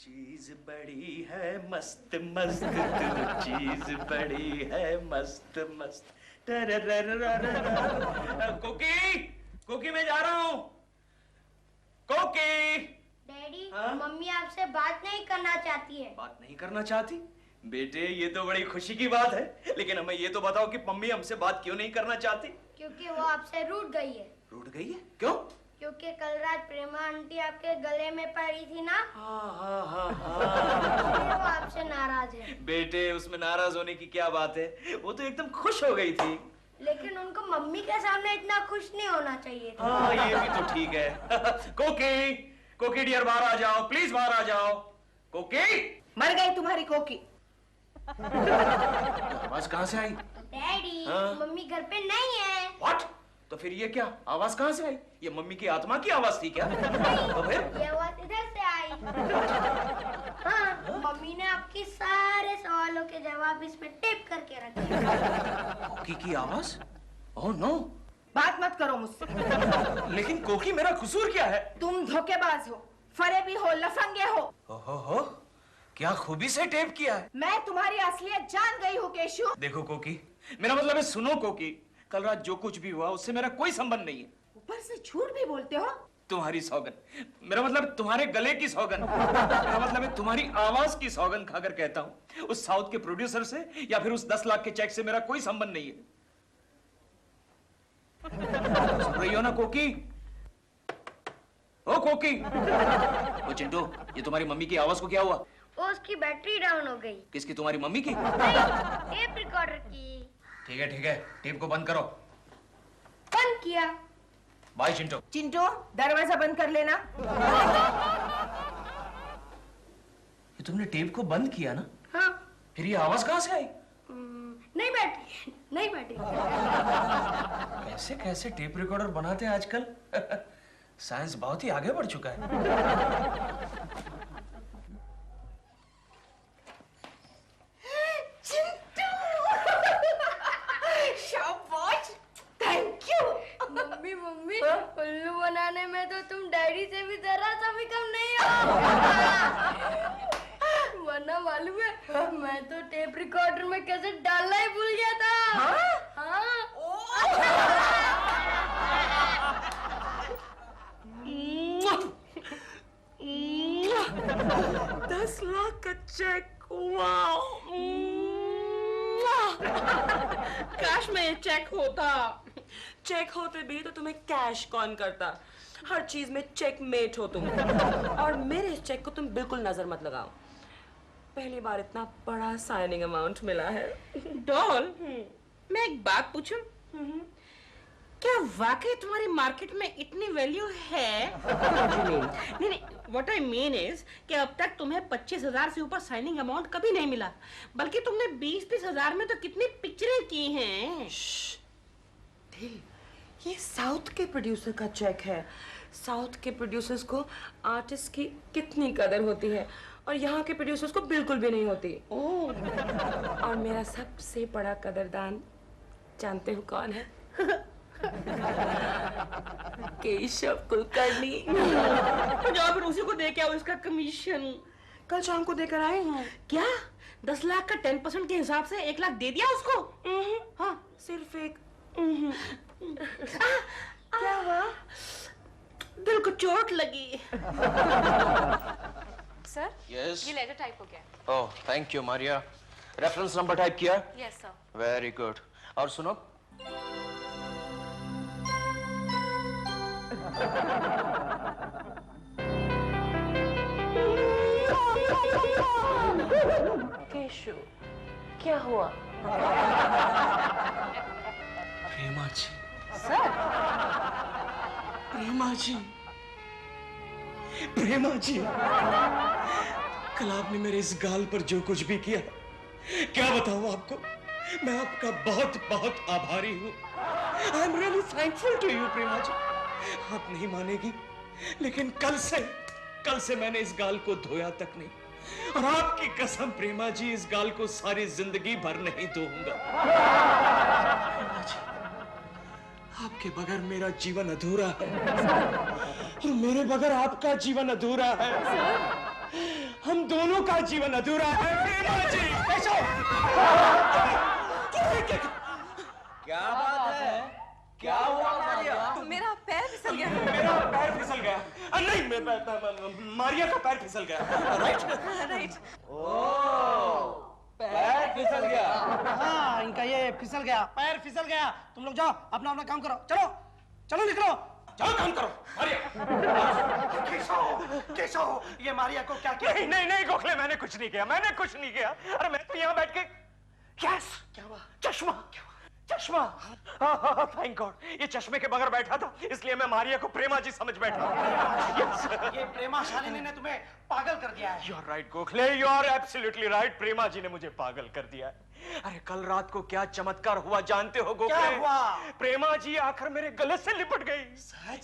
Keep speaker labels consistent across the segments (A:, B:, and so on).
A: चीज बड़ी है मस्त मस्त, तू चीज बड़ी है मस्त मस्त। कोकी, कोकी मैं जा रहा हूँ। कोकी।
B: डैडी, मम्मी आपसे बात नहीं करना चाहती है।
A: बात नहीं करना चाहती? बेटे ये तो बड़ी खुशी की बात है, लेकिन हमें ये तो बताओ कि मम्मी हमसे बात क्यों नहीं करना चाहती?
B: क्योंकि वो आपसे रूठ गई है।
A: रूठ गई है? क्यों?
B: क्योंकि कल रात प्रेमा आंटी आपके गले में पड़ी थी ना।
A: हाँ।
B: वो आपसे नाराज है।
A: बेटे उसमें नाराज होने की क्या बात है, वो तो एकदम खुश हो गई थी।
B: लेकिन उनको मम्मी के सामने इतना खुश नहीं होना चाहिए था।
A: हाँ ये भी तो ठीक है। कोकी, कोकी डियर बाहर आ जाओ, प्लीज बाहर आ जाओ। कोकी।
C: मर गई तुम्हारी कोकी।
A: आवाज कहाँ से आई?
B: डैडी, मम्मी घर पे नहीं है।
A: What? तो फिर ये क्या आवाज कहाँ से आई? ये मम्मी की आत्मा की आवाज थी क्या? तो फिर
B: ये आवाज इधर से आई। हाँ, मम्मी ने आपके सारे सवालों के जवाब इसमें टेप करके रखे।
A: कोकी की आवाज? Oh no.
C: बात मत करो मुझसे।
A: लेकिन कोकी मेरा कसूर क्या है?
C: तुम धोखेबाज हो, फरेबी हो, लफंगे हो।
A: ओहो, क्या खूबी से टेप किया है।
C: मैं तुम्हारी असलियत जान गई हूँ केशु।
A: देखो कोकी, मेरा मतलब है सुनो कोकी, कल रात जो कुछ भी हुआ उससे मेरा कोई संबंध नहीं है।
C: ऊपर से झूठ भी बोलते हो।
A: तुम्हारी सौगन, मेरा मतलब तुम्हारे गले की सौगन, मेरा मतलब है तुम्हारी आवाज की सौगन खाकर कहता हूँ, उस साउथ के प्रोड्यूसर से या फिर उस 10 लाख के चेक से मेरा कोई संबंध नहीं है। सुन रही हो ना कोकी? ओ कोकी। ओ चिंटू, ये तुम्हारी मम्मी की आवाज को क्या हुआ?
B: उसकी बैटरी डाउन हो गई।
A: किसकी? तुम्हारी मम्मी की?
B: टेप रिकॉर्डर की।
A: ठीक है, टेप को बंद करो।
B: बंद किया।
A: बाय चिंटू।
C: चिंटू, दरवाजा बंद कर लेना।
A: ये तुमने टेप को बंद किया ना?
B: हाँ।
A: फिर ये आवाज कहाँ से आई?
B: नहीं बैठी।
A: कैसे कैसे टेप रिकॉर्डर बनाते हैं आजकल। साइंस बहुत ही आगे बढ़ चुका है।
B: मम्मी, उल्लू बनाने में तो तुम डैडी से भी जरा सा भी कम नहीं हो। वरना मालूम है, मैं तो टेप रिकॉर्डर में कैसे डालना ही भूल गया था। हाँ?
C: 10 लाख का चेक। वाओ। काश में ये चेक होता। चेक होते भी तो तुम्हें कैश कौन करता। हर चीज में चेकमेट हो तुम। और मेरे इस चेक को तुम बिल्कुल नजर मत लगाओ। पहली बार इतना बड़ा साइनिंग अमाउंट मिला है। डॉल, मैं एक बात पूछूं? क्या वाकई तुम्हारी मार्केट में इतनी वैल्यू है? नहीं, व्हाट आई मीन इज कि अब तक तुम्हें 25,000 से ऊपर साइनिंग अमाउंट कभी नहीं मिला, बल्कि तुमने 20-20 हजार में तो कितनी पिक्चरें की हैं। ये साउथ के प्रोड्यूसर का चेक है। साउथ के प्रोड्यूसर्स को आर्टिस्ट की कितनी कदर होती है और यहाँ के प्रोड्यूसर्स को बिल्कुल भी नहीं होती। और मेरा सबसे बड़ा कदरदान जानते हो कौन है? केशव कुलकर्णी। जाओ फिर उसी को दे के आओ इसका कमीशन। कल शाम को देकर आए हैं। क्या 10 लाख का 10% के हिसाब से 1 लाख दे दिया उसको? हाँ, सिर्फ एक। क्या हुआ? दिल को चोट लगी।
D: Sir,
A: Yes.
D: ये लेटर टाइप हो गया।
A: Oh thank you Maria. Reference number type किया?
D: Yes sir.
A: Very good. और सुनो,
C: केशु, क्या हुआ?
A: प्रेमा जी।
C: सर,
A: प्रेमा जी, प्रेमा जी, कल आपने मेरे इस गाल पर जो कुछ भी किया, क्या बताऊं आपको। मैं आपका बहुत बहुत आभारी हूँ। I am really thankful to you Prema ji. आप नहीं मानेगी, लेकिन कल से मैंने इस गाल को धोया तक नहीं, और आपकी कसम प्रेमा जी, इस गाल को सारी जिंदगी भर नहीं धोऊंगा। प्रेमा जी, आपके बगैर मेरा जीवन अधूरा है, और मेरे बगैर आपका जीवन अधूरा है। का जीवन अधूरा है प्रेमा जी।
D: क्या बात है? क्या हुआ मारिया?
C: मेरा पैर फिसल गया।
A: मेरा पैर फिसल गया। नहीं, मारिया का पैर फिसल गया। Right
C: right.
D: पैर फिसल गया।
E: हाँ, इनका ये फिसल गया, पैर फिसल गया। तुम लोग जाओ, अपना अपना काम करो। चलो चलो, निकलो,
A: जाओ काम करो। मारिया,
E: केशव, ये मारिया को क्या किया?
A: नहीं नहीं नहीं गोखले, मैंने कुछ नहीं किया, मैंने कुछ नहीं किया। अरे मैं तो यहाँ बैठ के यस, क्या हुआ? चश्मा, चश्मा। थैंक गॉड, ये चश्मे के बगैर बैठा था, इसलिए मैं मारिया को प्रेमा जी समझ बैठा। yes.
E: ये प्रेमा शालिनी ने तुम्हें पागल कर दिया है।
A: You are right Gokhale, you are absolutely right. Prema ji ने मुझे पागल कर दिया है। अरे कल रात को क्या चमत्कार हुआ जानते हो गोखले?
E: क्या हुआ?
A: प्रेमा जी आकर मेरे गले से लिपट गई।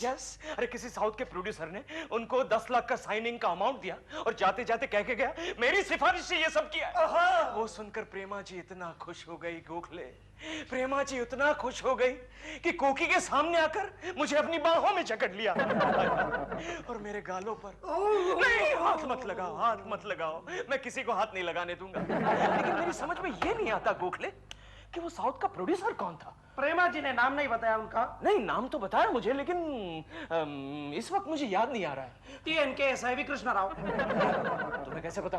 A: यस, अरे किसी साउथ के प्रोड्यूसर ने उनको 10 लाख का साइनिंग का अमाउंट दिया और जाते जाते कह के गया मेरी सिफारिश से ये सब किया। वो सुनकर प्रेमा जी इतना खुश हो गई गोखले, प्रेमा जी इतना खुश हो गई कि कोकी के सामने आकर मुझे अपनी बाहों में जकड़ लिया और मेरे गालों पर। नहीं, हाथ मत लगाओ, हाथ मत लगाओ, मैं किसी को हाथ नहीं लगाने दूंगा। लेकिन मेरी समझ में ये नहीं आता गोखले कि वो साउथ का प्रोड्यूसर कौन था?
E: प्रेमा जी ने नाम नहीं बताया उनका?
A: नहीं, नाम तो बताया मुझे, लेकिन इस वक्त मुझे याद नहीं आ रहा है।
E: TNK SIV Krishna Rao.
A: तुम्हें कैसे पता?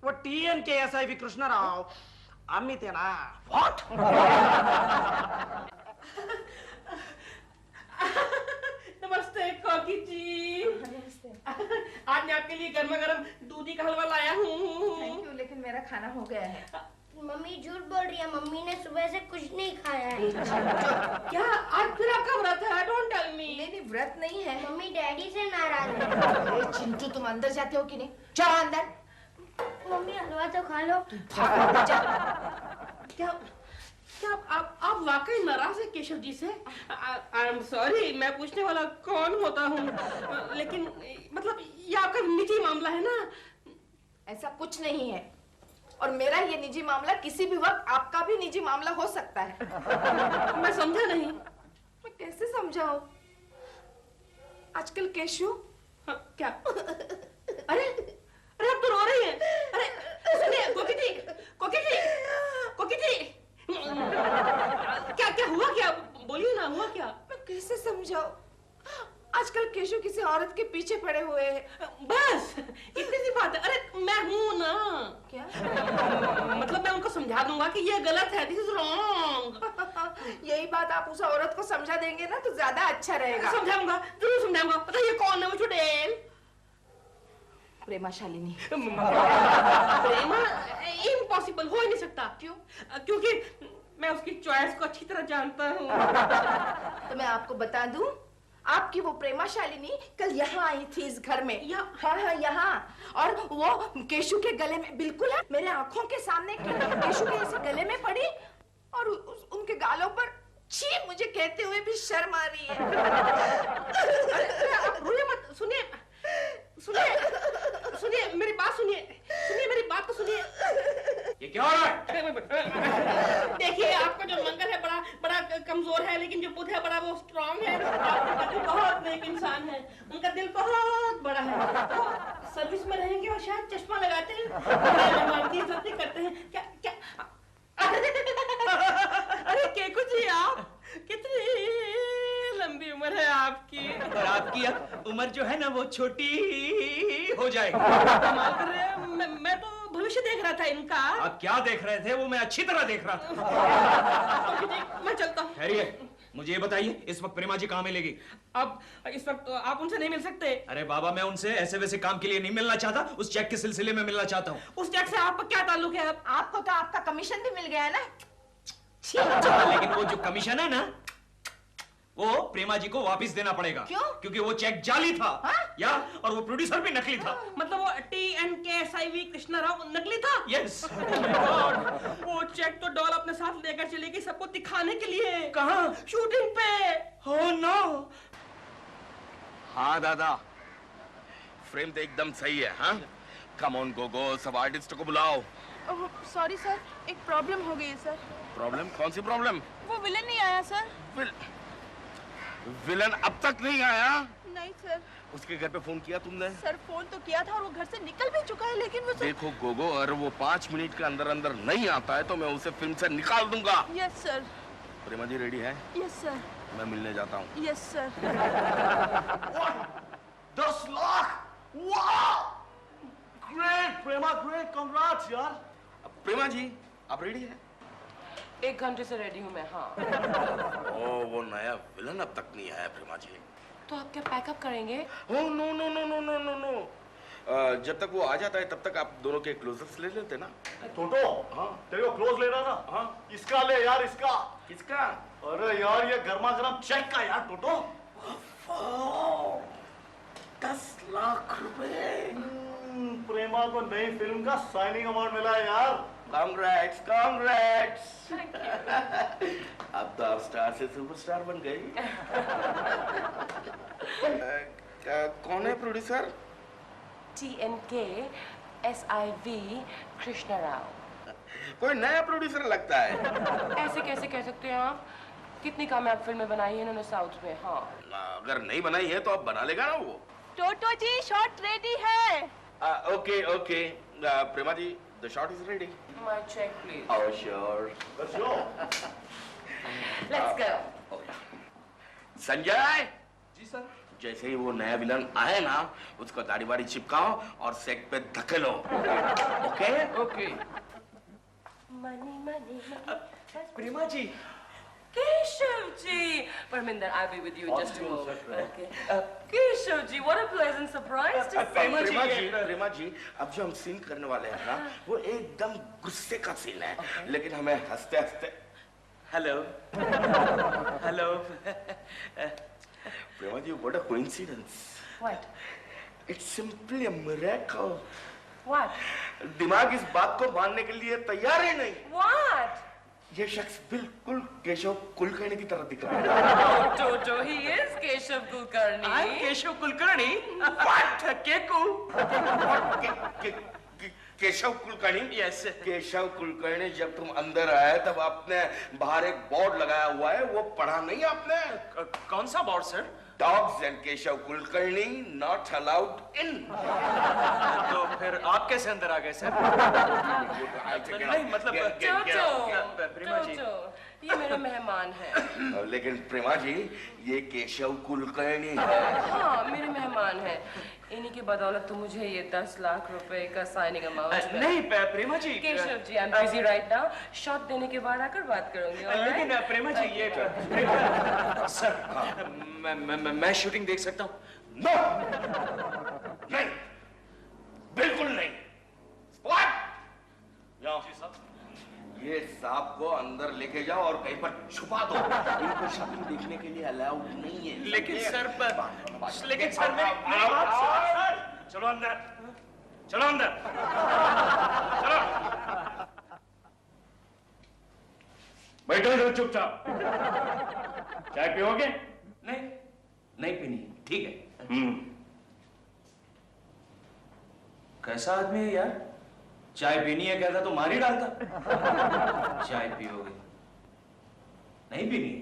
E: वो TNK SIV कृष्णा राव अमित है ना।
A: What?
C: नमस्ते कॉकी जी। आज मैं आपके लिए गर्मा गर्म दूधी का हलवा लाया हूँ।
F: थैंक यू, लेकिन मेरा खाना हो गया है।
B: मम्मी झूठ बोल रही है, मम्मी ने सुबह से कुछ नहीं खाया है।
C: क्या आज फिर आपका व्रत है? Don't tell me.
F: नहीं, व्रत नहीं है।
B: मम्मी डैडी से नाराज है।
F: अरे चिंटू, तुम अंदर जाते हो कि नहीं? जाओ अंदर।
B: मम्मी हलवा तो खा लो।
C: क्या क्या आप वाकई नाराज है केशव जी से? आई एम सॉरी, मैं पूछने वाला कौन होता हूँ, लेकिन मतलब ये आपका निजी मामला है ना?
F: ऐसा कुछ नहीं है, और मेरा ये निजी मामला किसी भी वक्त आपका भी निजी मामला हो सकता है।
C: मैं समझा नहीं।
F: मैं कैसे समझाऊं? आजकल केशव।
C: हाँ, क्या? अरे अरे आप तो रो रही हैं। अरे सुनिए कोकी जी, कोकी जी, कोकी जी, क्या क्या हुआ? क्या बोलिए ना, हुआ क्या?
F: मैं कैसे समझाऊं? आजकल केशव किसी औरत के पीछे पड़े हुए हैं।
C: बस इतनी सी बात है। अरे मैं हूं ना।
F: क्या?
C: मतलब मैं उनको समझा दूंगा कि ये गलत है, दिस इज रॉन्ग।
F: यही बात आप उस औरत को समझा देंगे ना तो ज्यादा अच्छा रहेगा।
C: समझाऊंगा, जरूर समझाऊंगा। पता ये कौन है वो चुड़ैल?
F: प्रेमा शालिनी।
C: प्रेमा? इम्पॉसिबल, हो ही नहीं सकता।
F: क्यों?
C: क्योंकि मैं उसकी चॉइस को अच्छी तरह जानता हूँ।
F: तो मैं आपको बता दूं, आपकी वो प्रेमा शालिनी कल यहाँ आई थी इस घर में। हाँ, यहाँ। और वो केशु के गले में, बिल्कुल है, मेरे आंखों के सामने केशु के ऐसे गले में पड़ी और उनके गालों पर छी मुझे कहते हुए भी शर्म आ रही है।
C: अरे आप रोइए मत। सुनिए सुनिए सुनिए, मेरी बात सुनिए, सुनिए मेरी बात तो सुनिए।
A: ये क्या हो रहा है?
C: देखिए, आपका जो मंगल है बड़ा कमजोर है, लेकिन जो बुध है बड़ा वो स्ट्रांग है। आपका दिल बहुत नेक इंसान है, उनका दिल बहुत बड़ा है। तो सर्विस में रहेंगे और शायद चश्मा लगाते हैं, मेहमान की इज्जत नहीं करते हैं। क्या क्या? अरे केकू जी, आप कितनी लंबी उम्र है आपकी।
A: और आपकी उम्र जो है ना वो छोटी हो जाएगी।
C: कमाल कर रहे हैं। मैं तो भविष्य देख रहा था इनका।
A: आप क्या देख रहे थे? वो मैं अच्छी तरह देख रहा था।
C: मैं चलता हूँ।
A: खैरिए, मुझे ये बताइए, इस वक्त प्रेमा जी कहाँ मिलेगी?
C: अब इस वक्त आप उनसे नहीं मिल सकते।
A: अरे बाबा, मैं उनसे ऐसे वैसे काम के लिए नहीं मिलना चाहता, उस चेक के सिलसिले में मिलना चाहता हूँ।
C: उस चेक से आपका क्या ताल्लुक है?
F: आपको तो आपका कमीशन भी मिल गया है ना।
A: लेकिन वो जो कमीशन है ना, वो प्रेमा जी को वापस देना पड़ेगा।
F: क्यों?
A: क्योंकि वो चेक जाली था।
F: हाँ?
A: या और वो प्रोड्यूसर भी नकली था।
C: मतलब वो TNK SIV कृष्णा राव नकली था?
A: यस।
C: वो चेक तो डॉल अपने साथ लेकर चलेगी सबको दिखाने के लिए।
A: कहाँ?
C: शूटिंग पे।
A: Oh no.
D: हाँ दादा, फ्रेम तो एकदम सही है। हाँ, कम ऑन गोगो, सब आर्टिस्ट को बुलाओ।
G: सॉरी सर, एक प्रॉब्लम हो गई है सर।
D: प्रॉब्लम? कौन सी प्रॉब्लम?
G: वो विलन नहीं आया सर।
D: विलन अब तक नहीं आया?
G: नहीं सर।
D: उसके घर पे फोन किया तुमने?
G: सर फोन तो किया था और वो घर से निकल भी चुका है, लेकिन वो
D: देखो गोगो, अगर वो 5 मिनट के अंदर अंदर नहीं आता है तो मैं उसे फिल्म से निकाल दूंगा।
G: Yes sir.
D: Prema ji ready है?
G: Yes sir.
D: मैं मिलने जाता हूँ।
G: Yes sir.
E: 10 लाख! वाह! ग्रेट प्रेमा, ग्रेट, कांग्रेट्स यार।
D: प्रेमा जी आप रेडी है?
C: 1 घंटे से रेडी हूँ मैं। हाँ।
D: ओ वो नया विलन अब तक नहीं आया प्रेमा जी।
C: तो आप क्या पैकअप करेंगे?
D: Oh no no no no no no no, जब तक वो आ जाता है तब तक आप दोनों के क्लोजअप्स ले लेते ना।
E: टोटो,
D: हाँ
E: तेरे को क्लोज लेना ना?
D: हाँ।
E: इसका ले यार, इसका।
D: किसका?
E: अरे यार ये गर्मा गर्म चेक का यार टोटो।
D: 10 लाख रुपए।
E: प्रेमा को नई फिल्म का साइनिंग अवार्ड मिला है यार।
D: Congrats congrats. अब तो आप स्टार से सुपरस्टार बन गई। कौन है producer?
C: TNK SIV Krishna Rao.
D: कोई नया प्रोड्यूसर लगता है।
C: ऐसे कैसे कह सकते हैं आप? कितनी कामयाब फिल्में बनाई है इन्होंने साउथ में। हाँ।
D: अगर नहीं बनाई है तो अब बना लेगा ना वो।
G: टोटो जी शॉट रेडी है।
D: Okay okay Prema ji the shot is ready.
C: My check please.
D: Oh sure.
E: Let's go.
C: Let's go.
D: Sanjay
E: ji sir.
D: जैसे ही वो नया विलन आए ना उसको दाढ़ी वाड़ी चिपकाओ और सेट पे धकेलो। Okay
E: okay.
C: Money.
E: Prema ji.
C: Keshav ji, Parminder, I'll be with you in just a moment. Okay. Keshav ji, what a pleasant surprise to see.
D: Prema ji अब जो हम सीन करने वाले हैं ना वो एकदम गुस्से का सीन है। लेकिन हमें हंसते हंसते hello Prema ji what a coincidence.
C: What?
D: It's simply a miracle.
C: What?
D: दिमाग इस बात को मानने के लिए तैयार ही नहीं।
C: What?
D: ये शख्स बिल्कुल केशव कुलकर्णी की तरह दिख रहा है।
C: Toto, he is Keshav Kulkarni.
E: I'm Keshav Kulkarni. What? Keku.
D: Keshav Kulkarni?
E: Yes.
D: Keshav Kulkarni जब तुम अंदर आए तब आपने बाहर एक बोर्ड लगाया हुआ है, वो पढ़ा नहीं आपने?
E: कौन सा board sir?
D: Dogs and Keshav Kulkarni not allowed in.
E: तो फिर आप कैसे अंदर आ गए सर? नहीं मतलब प्रेमा जी।
C: Toto, ये मेरे मेहमान हैं।
D: लेकिन प्रेमा जी ये केशव कुलकर्णी है।
C: हाँ, मेरे मेहमान हैं। इन्हीं की बदौलत तो मुझे ये 10 लाख रुपए का साइनिंग अमाउंट।
E: नहीं Prema ji.
C: Keshav ji, I am busy right now. Shot देने के बाद आकर बात करूंगी।
E: लेकिन प्रेमा जी ये सर मैं शूटिंग देख सकता हूँ?
D: नो नहीं बिल्कुल नहीं। ये सांप को अंदर लेके जाओ और कहीं पर छुपा दो। इनको शूटिंग देखने के लिए अलाउड नहीं है।
E: लेकिन सर मेरी बात सर। चलो अंदर चलो। बैठो इधर चुपचाप। चाय पियोगे?
H: नहीं पीनी, ठीक है। कैसा आदमी है यार, चाय पीनी है कहता तो मार ही डालता। चाय पियोगे? नहीं पीनी?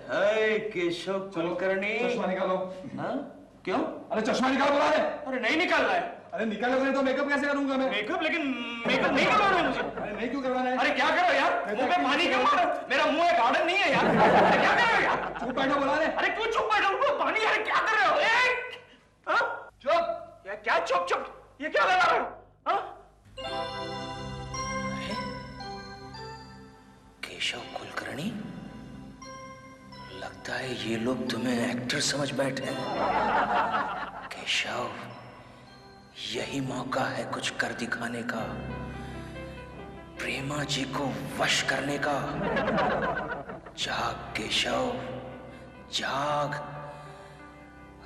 H: हाय केशव कुलकर्णी।
I: चश्मा निकालो।
H: हाँ? क्यों?
I: अरे चश्मा निकाल बुला रहे।
E: अरे नहीं निकाल रहा है।
I: अरे निकालोगे तो मेकअप कैसे करूंगा मैं?
E: मेकअप नहीं करवाना है मुझे।
I: अरे नहीं क्यों करवाना है?
E: अरे क्या करो यार, मुंह पे पानी क्यों मारो? मेरा मुंह है, गार्डन नहीं है यार। अरे क्या कर रहे हो यार?
I: चुप बैठो बुला रहे।
E: अरे क्यों चुप बैठो? पानी। अरे क्या कर रहे हो? चुप। क्या चुप? ये क्या लगा रहे हो?
H: केशव कुलकर्णी, लगता है ये लोग तुम्हें एक्टर समझ बैठे हैं। केशव, यही मौका है कुछ कर दिखाने का, प्रेमा जी को वश करने का। जाग केशव, जाग,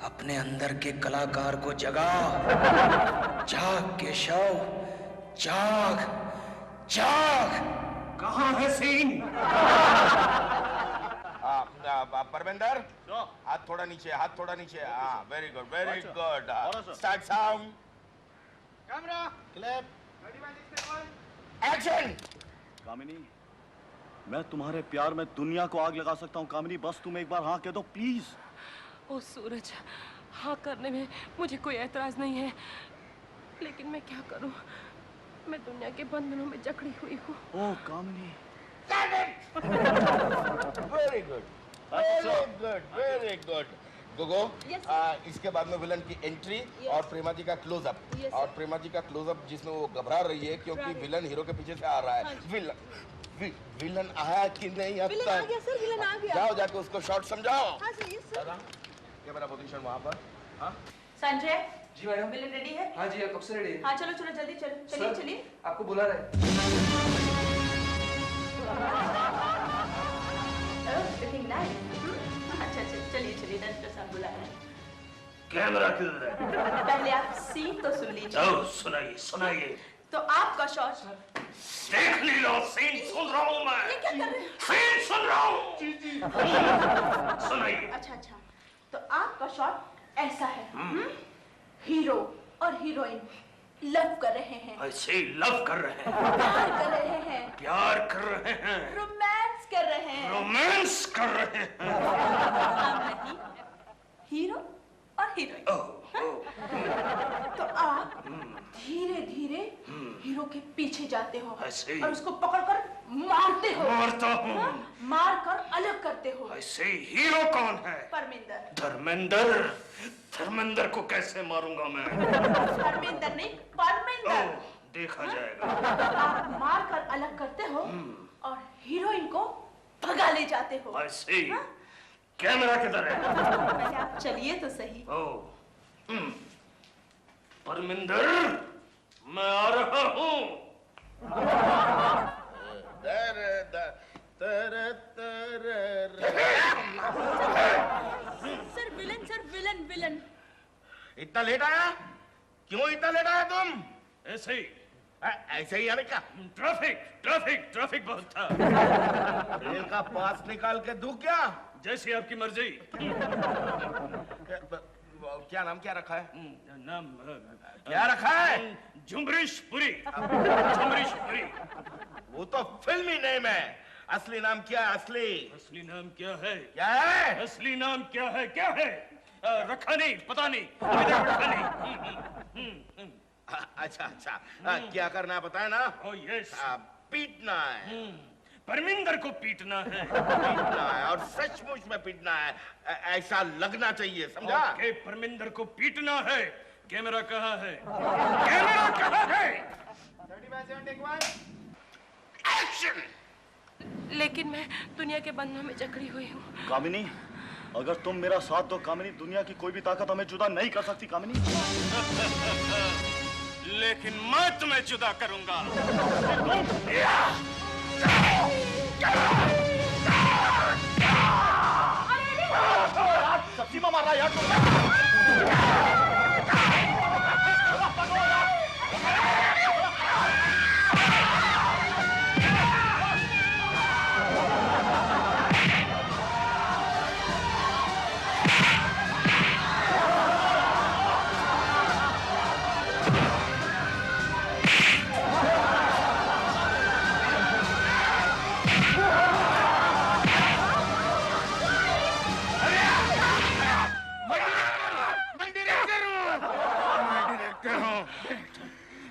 H: अपने अंदर के कलाकार को जगा। जाग केशव, जाग, जाग।
E: कहाँ है सीन?
D: परमेंदर हाथ थोड़ा नीचे, हाथ थोड़ा नीचे। हाँ, very good, very good. Start sound, camera, clip, action.
J: Kamini, मैं तुम्हारे प्यार में दुनिया को आग लगा सकता हूँ कामिनी, बस तुम एक बार हाँ कह दो प्लीज।
C: ओ सूरज, हाँ करने में मुझे कोई एतराज नहीं है, लेकिन मैं क्या करूं? मैं दुनिया के बंधनों में जकड़ी हुई हूँ।
J: Oh Kamini.
D: Very good, very good, very good. Gogo, इसके बाद में विलन की एंट्री और प्रेमा जी का क्लोजअप। और प्रेमा जी का क्लोजअप जिसमें वो घबरा रही है क्योंकि विलन हीरो के पीछे से आ रहा है। विलन आया कि नहीं अब तक?
G: विलन आ गया सर, विलन आ गया।
D: जाओ जाके उसको शॉट समझाओ।
G: हाँ सर।
D: कैमरा पोजीशन वहाँ पर। हाँ
G: संजय।
K: जी मैडम।
G: विलन रेडी है?
K: हाँ जी, कब से रेडी है?
G: हाँ चलो चलो जल्दी चलो, चलिए चलिए।
K: आपको बुला रहे।
G: Looking nice. अच्छा अच्छा, चलिए चलिए, डॉक्टर साहब बुला रहे हैं।
H: कैमरा किधर है?
G: पहले आप सीन तो सुन लीजिए।
H: जाओ, सुनाइए सुनाइए।
G: तो आपका शॉट।
H: देख ली लो, सीन सुन रहा हूँ मैं।
G: ये क्या कर रहे हैं?
H: सीन सुन रहा हूँ। जी जी। सुनाइए।
G: अच्छा अच्छा, तो आपका शॉट ऐसा है। हीरो और हीरोइन लव कर रहे हैं।
H: ऐसे लव कर रहे हैं,
G: प्यार कर रहे हैं,
H: प्यार कर रहे हैं,
G: रोमांस कर रहे हैं,
H: रोमांस कर रहे हैं।
G: नहीं, हीरो और हीरोइन। तो आप धीरे धीरे हीरो के पीछे जाते हो
H: ऐसे
G: और उसको पकड़कर मारते हो।
H: मारता हूँ।
G: मार कर अलग करते हो।
H: ऐसे हीरो कौन है?
G: परमिंदर।
H: धर्मेंद्र। धर्मेंद्र को कैसे मारूंगा मैं?
G: धर्मेंद्र नहीं, परमिंदर।
H: देखा जाएगा।
G: आप मार कर अलग करते हो और हीरोइन को भगा ले जाते हो।
H: ऐसे कैमरा किधर है?
G: पहले आप चलिए तो सही।
H: परमिंदर, मैं आ रहा हूँ।
G: Sir villain, sir villain villain.
D: इतना लेट आया? क्यों इतना लेट आया तुम?
H: ऐसे ही।
D: ऐसे ही यानी क्या?
H: ट्रैफिक ट्रैफिक ट्रैफिक बहुत था।
D: रेल का पास निकाल के दूं क्या?
H: जैसी आपकी मर्जी।
D: क्या नाम क्या रखा है?
H: नाम
D: क्या रखा है?
H: झुमरीश पुरी। झुमरीश पुरी।
D: वो तो फिल्मी नेम है। असली नाम क्या है? असली
H: नाम क्या है?
D: क्या है?
H: असली नाम क्या है? क्या है? रखा नहीं, पता नहीं, अभी तक रखा नहीं।
D: अच्छा अच्छा, क्या करना है बताए ना?
H: Oh yes.
D: पीटना है।
H: परमिंदर को पीटना है।
D: पीटना है और सचमुच में पीटना है, ऐसा लगना चाहिए, समझा?
H: ओके, परमिंदर को पीटना है। कैमरा कहाँ है? कैमरा कहाँ है?
D: 30/7
C: एक्शन। लेकिन मैं दुनिया के बंधनों में जकड़ी हुई हूँ।
J: कामिनी, अगर तुम मेरा साथ दो कामिनी, दुनिया की कोई भी ताकत हमें जुदा नहीं कर सकती कामिनी।
H: लेकिन मैं तुम्हें जुदा करूंगा।
J: सीमा मार रहा यार।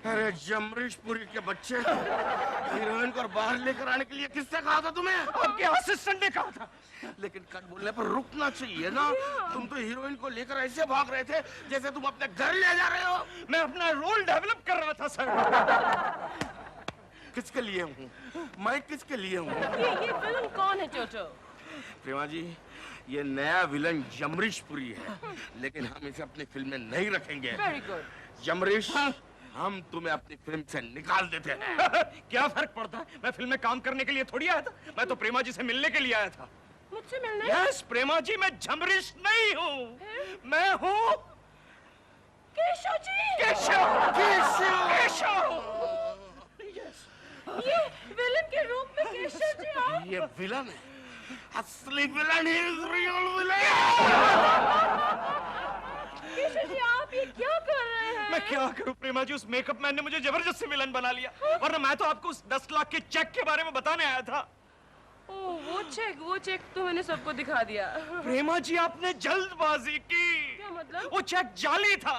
D: अरे जमरीशपुरी के बच्चे, हीरोइन को बाहर लेकर आने के लिए किसने कहा था तुम्हें?
H: आपके असिस्टेंट ने कहा था।
D: लेकिन कट बोलने पर रुकना चाहिए ना। तुम तो हीरोइन को लेकर ऐसे भाग रहे थे जैसे तुम अपने घर ले जा रहे हो।
H: मैं अपना रोल डेवलप कर रहा था सर।
D: किसके लिए हूँ मैं? किसके लिए हूँ?
C: ये विलन कौन है टोटो?
D: प्रेमा जी, ये नया विलन जमरीशपुरी है, लेकिन हम इसे अपनी फिल्म में नहीं रखेंगे।
C: Very good.
D: जमरीश, हम तुम्हें अपनी फिल्म से निकाल देते हैं।
H: क्या फर्क पड़ता है? मैं फिल्म में काम करने के लिए थोड़ी आया था। मैं तो प्रेमा जी से मिलने के लिए आया था।
C: मुझसे मिलने?
H: यस प्रेमा जी, मैं जमरीश नहीं हूँ, मैं हूँ
C: केशव जी।
H: केशव। केशव। केशव।
C: ये विलन के रूप में केशव जी आप?
D: ये विलन है असली villain is real villain.
C: Keshav ji आप ये क्या कर रहे हैं?
E: मैं क्या करूं प्रेमा जी, उस मेकअप मैन ने मुझे जबरदस्ती विलन बना लिया, वरना मैं तो आपको उस 10 लाख के चेक के बारे में बताने आया था।
C: ओह वो चेक तो मैंने सबको दिखा दिया।
E: प्रेमा जी आपने जल्दबाजी की।
C: क्या मतलब?
E: वो चेक जाली था।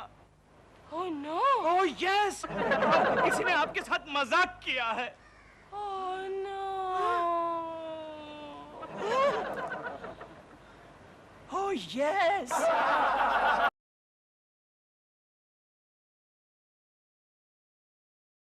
C: Oh no.
E: ओह यस, किसी ने आपके साथ मजाक किया है।
C: Oh no.
E: Oh yes,